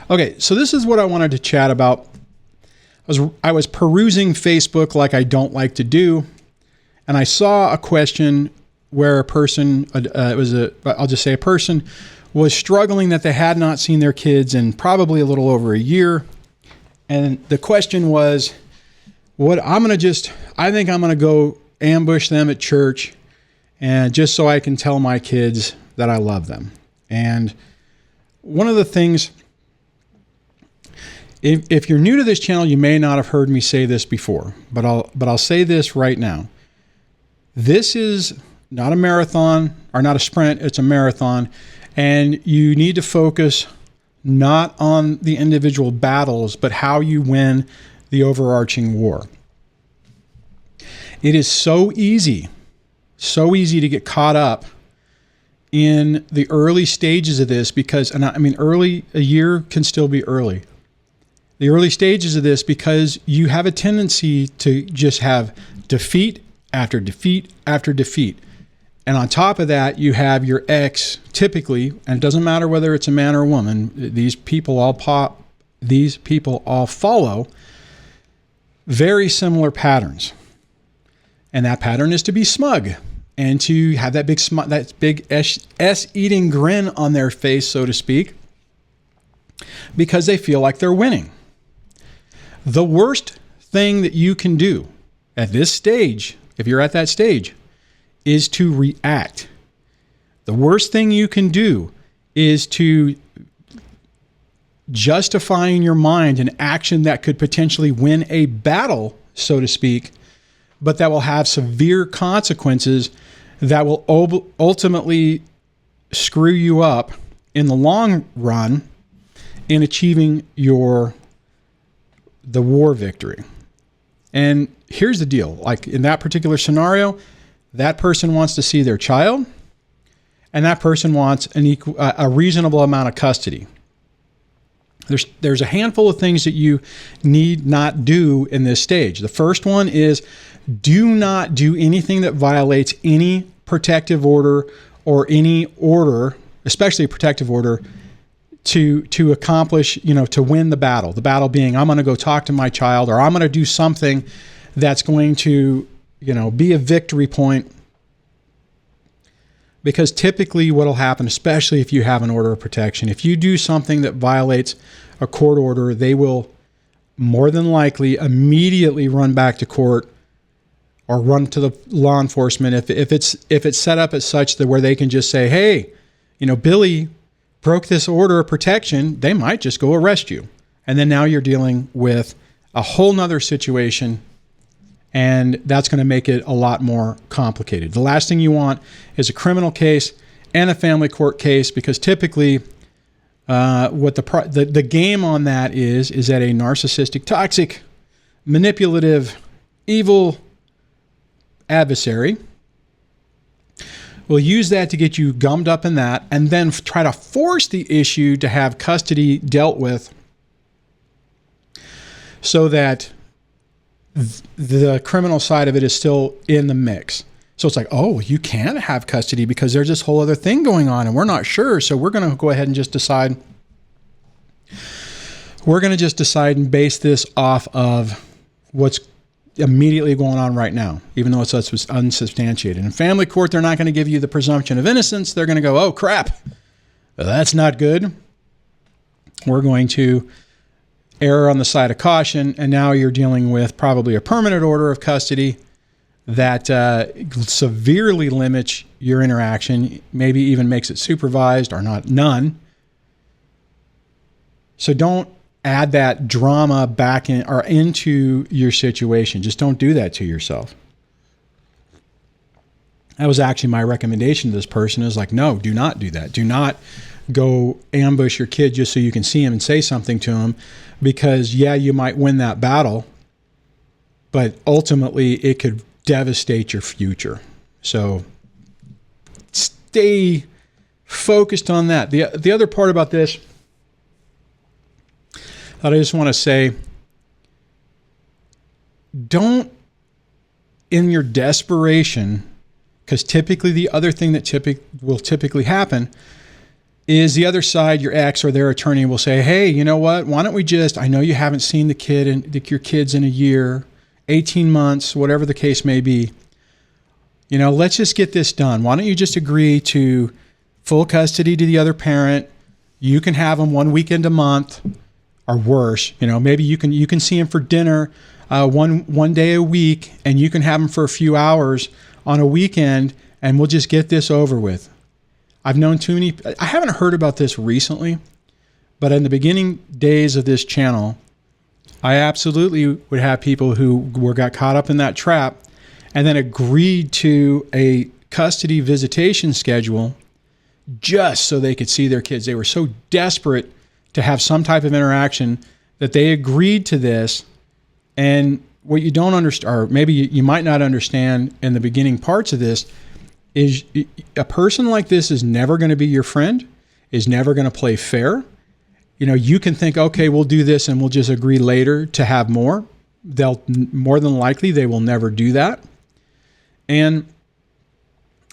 Okay, so this is what I wanted to chat about. I was perusing Facebook like I don't like to do, and I saw a question where a person, I'll just say a person, was struggling that they had not seen their kids in probably a little over a year. And the question was, I think I'm going to go ambush them at church, and just so I can tell my kids that I love them. And one of the things, if you're new to this channel, you may not have heard me say this before, but I'll say this right now. This is not a marathon, or not a sprint, it's a marathon, and you need to focus not on the individual battles, but how you win the overarching war. It is so easy to get caught up in the early stages of this because, and I mean, a year can still be early. The early stages of this because you have a tendency to just have defeat after defeat after defeat. And on top of that, you have your ex, typically, and it doesn't matter whether it's a man or a woman, these people all follow very similar patterns. And that pattern is to be smug and to have that big S-eating grin on their face, so to speak, because they feel like they're winning. The worst thing that you can do at this stage, if you're at that stage, is to react. The worst thing you can do is to justify in your mind an action that could potentially win a battle, so to speak, but that will have severe consequences that will ultimately screw you up in the long run in achieving the war victory. And here's the deal. Like in that particular scenario, that person wants to see their child, and that person wants a reasonable amount of custody. There's a handful of things that you need not do in this stage. The first one is do not do anything that violates any protective order or any order, especially a protective order, to accomplish, to win the battle. The battle being, I'm going to go talk to my child, or I'm going to do something that's going to, be a victory point. Because typically what will happen, especially if you have an order of protection, if you do something that violates a court order, they will more than likely immediately run back to court or run to the law enforcement. If it's set up as such that where they can just say, hey, Billy broke this order of protection, they might just go arrest you. And then now you're dealing with a whole nother situation, and that's going to make it a lot more complicated. The last thing you want is a criminal case and a family court case, because typically what the game on that is that a narcissistic, toxic, manipulative, evil adversary will use that to get you gummed up in that, and then try to force the issue to have custody dealt with so that the criminal side of it is still in the mix. So it's like, oh, you can't have custody because there's this whole other thing going on and we're not sure. So we're going to go ahead and just decide. We're going to just decide and base this off of what's immediately going on right now, even though it's unsubstantiated. In family court, they're not going to give you the presumption of innocence. They're going to go, oh, crap, that's not good. We're going to err on the side of caution, and now you're dealing with probably a permanent order of custody that severely limits your interaction, maybe even makes it supervised or none. So don't add that drama back in or into your situation. Just don't do that to yourself. That was actually my recommendation to this person, is like, no, do not do that. Do not go ambush your kid just so you can see him and say something to him, because you might win that battle, but ultimately it could devastate your future. So stay focused on that. The other part about this that I just want to say, don't, in your desperation, because typically the other thing that will typically happen is the other side, your ex or their attorney will say, hey, you know what? Why don't we just, I know you haven't seen your kids in a year, 18 months, whatever the case may be. You know, let's just get this done. Why don't you just agree to full custody to the other parent? You can have them one weekend a month or worse. You know, maybe you can see them for dinner one day a week, and you can have them for a few hours on a weekend, and we'll just get this over with. I've known too many, I haven't heard about this recently, but in the beginning days of this channel, I absolutely would have people who got caught up in that trap and then agreed to a custody visitation schedule just so they could see their kids. They were so desperate to have some type of interaction that they agreed to this. And what you don't understand, or maybe you might not understand in the beginning parts of this, is a person like this is never going to be your friend, is never going to play fair. You know, you can think, okay, we'll do this and we'll just agree later to have more. They'll more than likely, they will never do that. And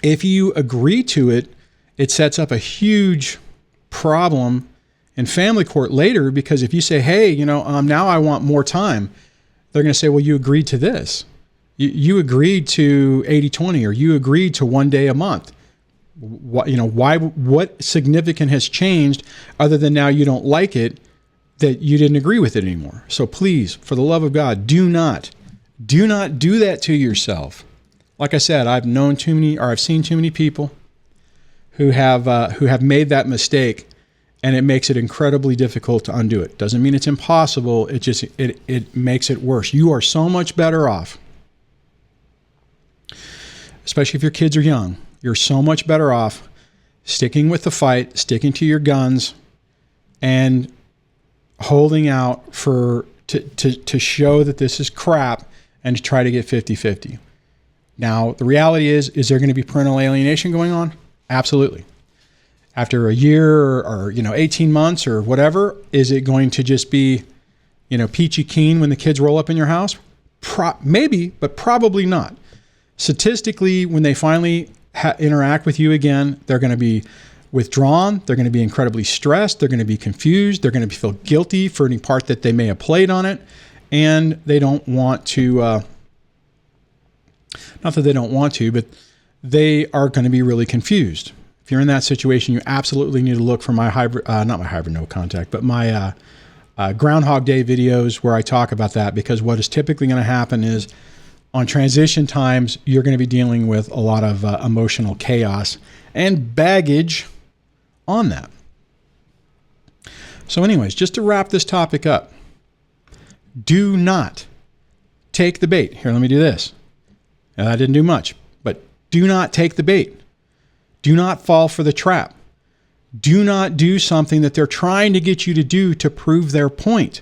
if you agree to it, it sets up a huge problem in family court later, because if you say, hey, you know, now I want more time, they're going to say, well, you agreed to this. You agreed to 80-20, or you agreed to 1 day a month. What significant has changed other than now you don't like it, that you didn't agree with it anymore? So please, for the love of God, do not do that to yourself. Like I said, I've seen too many people who have made that mistake, and it makes it incredibly difficult to undo it. Doesn't mean it's impossible. It makes it worse. You are so much better off, especially if your kids are young. You're so much better off sticking with the fight, sticking to your guns, and holding out to show that this is crap and to try to get 50-50. Now, the reality is there going to be parental alienation going on? Absolutely. After a year or 18 months or whatever, is it going to just be, peachy keen when the kids roll up in your house? Maybe, but probably not. Statistically, when they finally interact with you again, they're going to be withdrawn. They're going to be incredibly stressed. They're going to be confused. They're going to feel guilty for any part that they may have played on it. And they don't want to, not that they don't want to, but they are going to be really confused. If you're in that situation, you absolutely need to look for my not my hybrid no contact, but my Groundhog Day videos where I talk about that, because what is typically going to happen is on transition times, you're going to be dealing with a lot of emotional chaos and baggage on that. So anyways, just to wrap this topic up, do not take the bait. Here, let me do this. Now, that didn't do much, but do not take the bait. Do not fall for the trap. Do not do something that they're trying to get you to do to prove their point.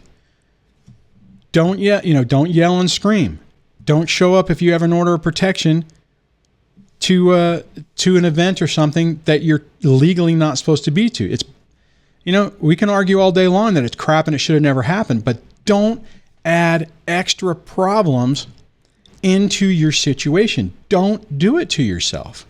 Don't yell and scream. Don't show up if you have an order of protection to an event or something that you're legally not supposed to be to. It's, we can argue all day long that it's crap and it should have never happened, but don't add extra problems into your situation. Don't do it to yourself.